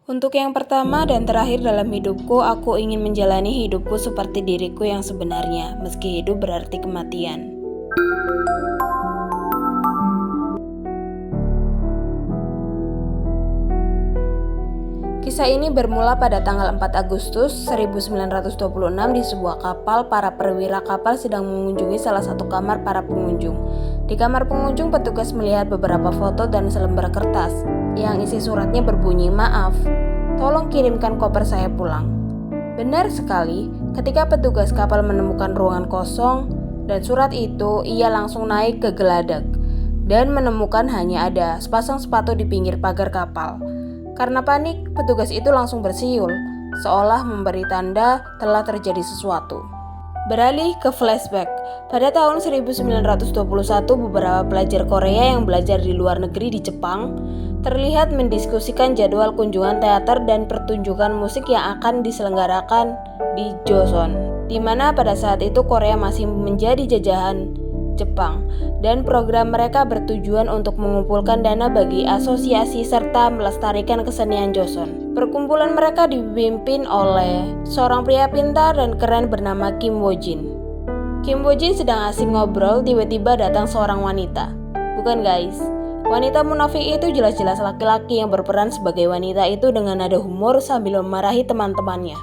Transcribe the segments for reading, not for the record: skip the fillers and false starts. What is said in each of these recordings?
Untuk yang pertama dan terakhir dalam hidupku, aku ingin menjalani hidupku seperti diriku yang sebenarnya, meski hidup berarti kematian. Kisah ini bermula pada tanggal 4 Agustus 1926 di sebuah kapal. Para perwira kapal sedang mengunjungi salah satu kamar para pengunjung. Di kamar pengunjung, petugas melihat beberapa foto dan selembar kertas yang isi suratnya berbunyi, "Maaf, tolong kirimkan koper saya pulang." Benar sekali, ketika petugas kapal menemukan ruangan kosong dan surat itu, ia langsung naik ke geladak dan menemukan hanya ada sepasang sepatu di pinggir pagar kapal. Karena panik, petugas itu langsung bersiul, seolah memberi tanda telah terjadi sesuatu. Beralih ke flashback, pada tahun 1921 beberapa pelajar Korea yang belajar di luar negeri di Jepang terlihat mendiskusikan jadwal kunjungan teater dan pertunjukan musik yang akan diselenggarakan di Joseon, di mana pada saat itu Korea masih menjadi jajahan Jepang, dan program mereka bertujuan untuk mengumpulkan dana bagi asosiasi serta melestarikan kesenian Joseon. Perkumpulan mereka dipimpin oleh seorang pria pintar dan keren bernama Kim Woo-jin. Kim Woo-jin sedang asik ngobrol, tiba-tiba datang seorang wanita. Bukan guys, wanita munafik itu jelas-jelas laki-laki yang berperan sebagai wanita itu dengan nada humor sambil memarahi teman-temannya.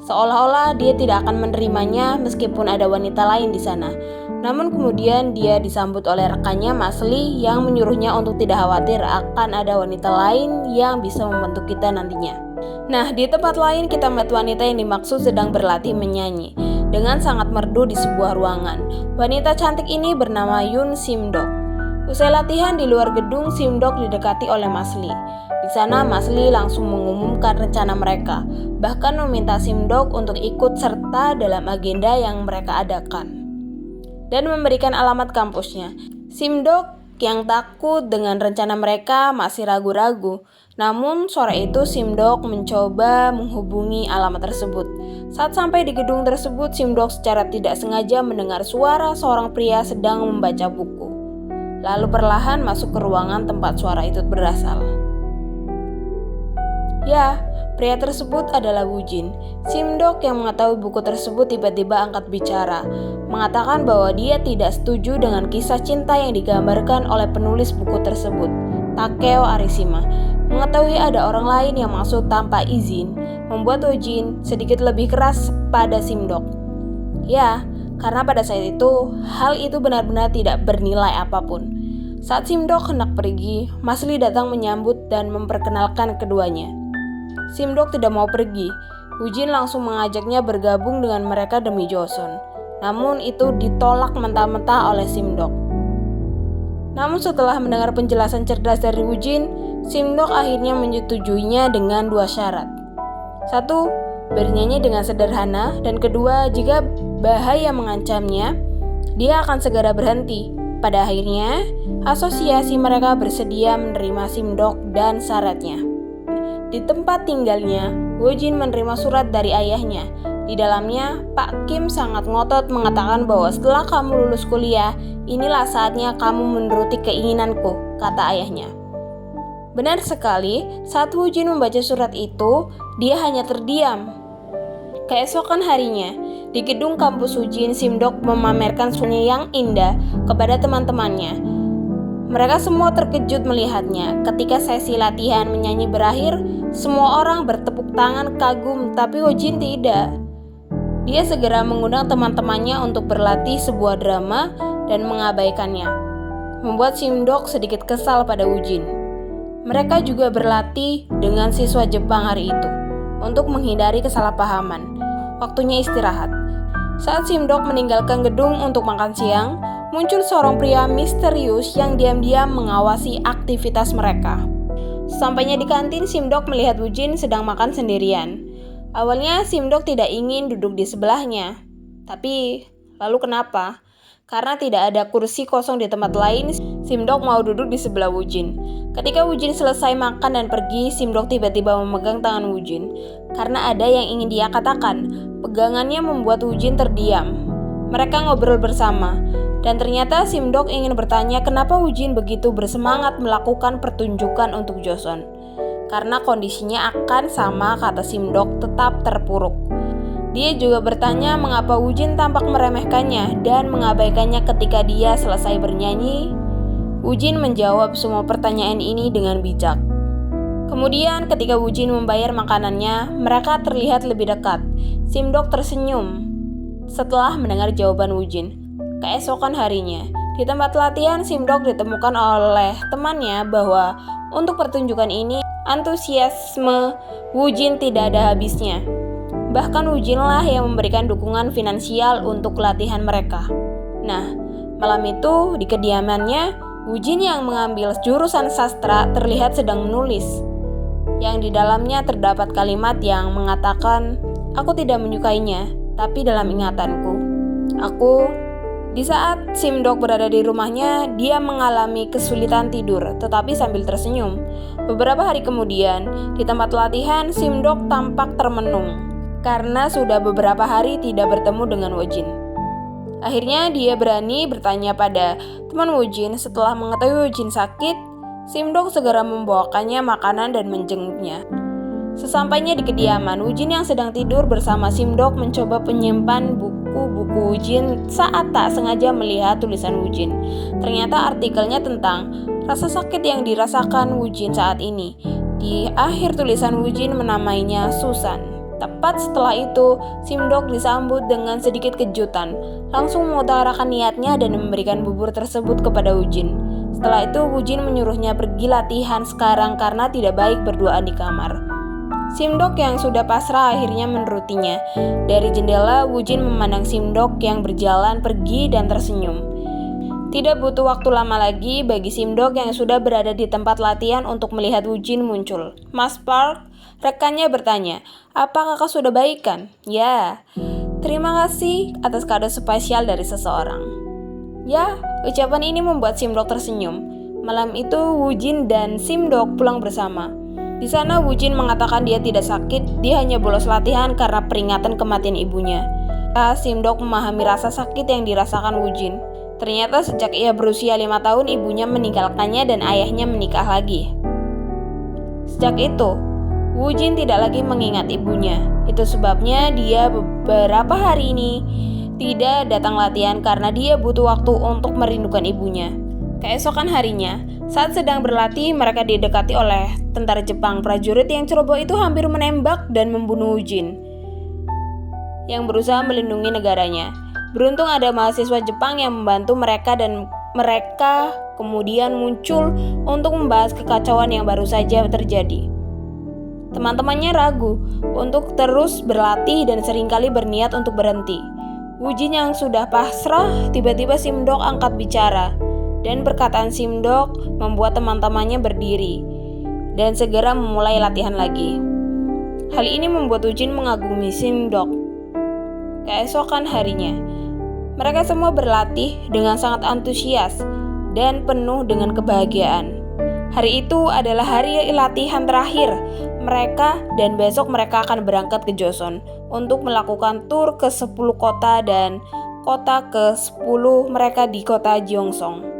Seolah-olah dia tidak akan menerimanya meskipun ada wanita lain di sana. Namun kemudian dia disambut oleh rekannya Mas Lee yang menyuruhnya untuk tidak khawatir, akan ada wanita lain yang bisa membantu kita nantinya. Nah, di tempat lain kita melihat wanita yang dimaksud sedang berlatih menyanyi dengan sangat merdu di sebuah ruangan. Wanita cantik ini bernama Yoon Sim-dok. Usai latihan di luar gedung, Sim-dok didekati oleh Mas Lee. Di sana Mas Lee langsung mengumumkan rencana mereka, bahkan meminta Sim-dok untuk ikut serta dalam agenda yang mereka adakan dan memberikan alamat kampusnya. Sim-dok yang takut dengan rencana mereka masih ragu-ragu. Namun sore itu Sim-dok mencoba menghubungi alamat tersebut. Saat sampai di gedung tersebut, Sim-dok secara tidak sengaja mendengar suara seorang pria sedang membaca buku. Lalu perlahan masuk ke ruangan tempat suara itu berasal. Ya, pria tersebut adalah Woo-jin. Sim-dok yang mengetahui buku tersebut tiba-tiba angkat bicara, mengatakan bahwa dia tidak setuju dengan kisah cinta yang digambarkan oleh penulis buku tersebut, Takeo Arishima. Mengetahui ada orang lain yang masuk tanpa izin, membuat Woo-jin sedikit lebih keras pada Sim-dok. Ya, karena pada saat itu, hal itu benar-benar tidak bernilai apapun. Saat Sim-dok hendak pergi, Mas Lee datang menyambut dan memperkenalkan keduanya. Sim-dok tidak mau pergi. Woo-jin langsung mengajaknya bergabung dengan mereka demi Joseon. Namun itu ditolak mentah-mentah oleh Sim-dok. Namun setelah mendengar penjelasan cerdas dari Woo-jin, Sim-dok akhirnya menyetujuinya dengan dua syarat. Satu, bernyanyi dengan sederhana, dan kedua, jika bahaya mengancamnya, dia akan segera berhenti. Pada akhirnya, asosiasi mereka bersedia menerima Sim-dok dan syaratnya. Di tempat tinggalnya, Woo-jin menerima surat dari ayahnya. Di dalamnya, Pak Kim sangat ngotot mengatakan bahwa setelah kamu lulus kuliah, inilah saatnya kamu menuruti keinginanku, kata ayahnya. Benar sekali, saat Woo-jin membaca surat itu, dia hanya terdiam. Keesokan harinya, di gedung kampus Woo-jin, Sim-dok memamerkan suaranya yang indah kepada teman-temannya. Mereka semua terkejut melihatnya. Ketika sesi latihan menyanyi berakhir, semua orang bertepuk tangan kagum, tapi Woo-jin tidak. Dia segera mengundang teman-temannya untuk berlatih sebuah drama dan mengabaikannya, membuat Sim-dok sedikit kesal pada Woo-jin. Mereka juga berlatih dengan siswa Jepang hari itu untuk menghindari kesalahpahaman. Waktunya istirahat. Saat Sim-dok meninggalkan gedung untuk makan siang, muncul seorang pria misterius yang diam-diam mengawasi aktivitas mereka. Sampainya di kantin, Sim-dok melihat Woo-jin sedang makan sendirian. Awalnya Sim-dok tidak ingin duduk di sebelahnya. Tapi, lalu kenapa? Karena tidak ada kursi kosong di tempat lain, Sim-dok mau duduk di sebelah Woo-jin. Ketika Woo-jin selesai makan dan pergi, Sim-dok tiba-tiba memegang tangan Woo-jin. Karena ada yang ingin dia katakan. Pegangannya membuat Woo-jin terdiam. Mereka ngobrol bersama. Dan ternyata Sim-dok ingin bertanya kenapa Woo-jin begitu bersemangat melakukan pertunjukan untuk Joseon. karena kondisinya akan sama, kata Simdok, tetap terpuruk. Dia juga bertanya mengapa Woo-jin tampak meremehkannya dan mengabaikannya ketika dia selesai bernyanyi. Woo-jin menjawab semua pertanyaan ini dengan bijak. Kemudian ketika Woo-jin membayar makanannya, mereka terlihat lebih dekat. Simdok tersenyum setelah mendengar jawaban Woo-jin. Keesokan harinya, di tempat latihan, Simdok ditemukan oleh temannya bahwa untuk pertunjukan ini, antusiasme Woo-jin tidak ada habisnya. Bahkan Woo-jin lah yang memberikan dukungan finansial untuk latihan mereka. Nah, malam itu di kediamannya, Woo-jin yang mengambil jurusan sastra terlihat sedang menulis, yang di dalamnya terdapat kalimat yang mengatakan, "Aku tidak menyukainya, tapi dalam ingatanku, aku..." Di saat Simdok berada di rumahnya, dia mengalami kesulitan tidur, tetapi sambil tersenyum. Beberapa hari kemudian, di tempat latihan, Simdok tampak termenung karena sudah beberapa hari tidak bertemu dengan Woo-jin. Akhirnya dia berani bertanya pada teman Woo-jin. Setelah mengetahui Woo-jin sakit, Simdok segera membawakannya makanan dan menjenguknya. Sesampainya di kediaman, Woo-jin yang sedang tidur bersama Simdok mencoba menyimpan buku-buku Woo-jin saat tak sengaja melihat tulisan Woo-jin. Ternyata artikelnya tentang rasa sakit yang dirasakan Woo-jin saat ini. Di akhir tulisan, Woo-jin menamainya Susan. Tepat setelah itu, Simdok disambut dengan sedikit kejutan, langsung mengutarakan niatnya dan memberikan bubur tersebut kepada Woo-jin. Setelah itu, Woo-jin menyuruhnya pergi latihan sekarang karena tidak baik berduaan di kamar. Simdok yang sudah pasrah akhirnya menurutinya. Dari jendela, Woo-jin memandang Simdok yang berjalan pergi dan tersenyum. Tidak butuh waktu lama lagi bagi Simdok yang sudah berada di tempat latihan untuk melihat Woo-jin muncul. "Mas Park," rekannya bertanya, "apa kakak sudah baik kan?" "Ya, terima kasih atas kado spesial dari seseorang." Ya, ucapan ini membuat Simdok tersenyum. Malam itu Woo-jin dan Simdok pulang bersama. Di sana Woo-jin mengatakan dia tidak sakit, dia hanya bolos latihan karena peringatan kematian ibunya. Simdok memahami rasa sakit yang dirasakan Woo-jin. Ternyata sejak ia berusia 5 tahun ibunya meninggalkannya dan ayahnya menikah lagi. Sejak itu, Woo-jin tidak lagi mengingat ibunya. Itu sebabnya dia beberapa hari ini tidak datang latihan karena dia butuh waktu untuk merindukan ibunya. Keesokan harinya, saat sedang berlatih, mereka didekati oleh tentara Jepang. Prajurit yang ceroboh itu hampir menembak dan membunuh Woo-jin yang berusaha melindungi negaranya. Beruntung ada mahasiswa Jepang yang membantu mereka dan mereka kemudian muncul untuk membahas kekacauan yang baru saja terjadi. Teman-temannya ragu untuk terus berlatih dan seringkali berniat untuk berhenti. Woo-jin yang sudah pasrah, tiba-tiba Simdok angkat bicara. Dan perkataan Simdok membuat teman-temannya berdiri dan segera memulai latihan lagi. Hal ini membuat Woo-jin mengagumi Simdok. Keesokan harinya, mereka semua berlatih dengan sangat antusias dan penuh dengan kebahagiaan. Hari itu adalah hari latihan terakhir mereka dan besok mereka akan berangkat ke Joseon untuk melakukan tur ke 10 kota dan kota ke-10 mereka di kota Gyeongsang.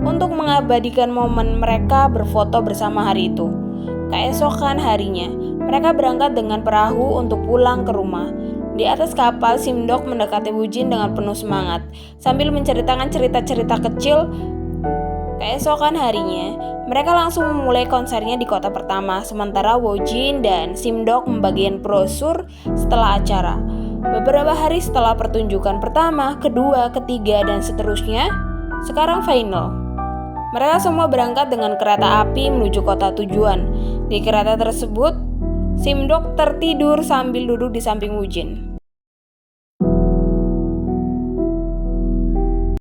Untuk mengabadikan momen mereka berfoto bersama hari itu. Keesokan harinya, mereka berangkat dengan perahu untuk pulang ke rumah. Di atas kapal, Simdok mendekati Woo-jin dengan penuh semangat, sambil menceritakan cerita-cerita kecil. Keesokan harinya, mereka langsung memulai konsernya di kota pertama, sementara Woo-jin dan Simdok membagikan brosur setelah acara. Beberapa hari setelah pertunjukan pertama, kedua, ketiga, dan seterusnya, sekarang final. Mereka semua berangkat dengan kereta api menuju kota tujuan. Di kereta tersebut, Simdok tertidur sambil duduk di samping Woo-jin.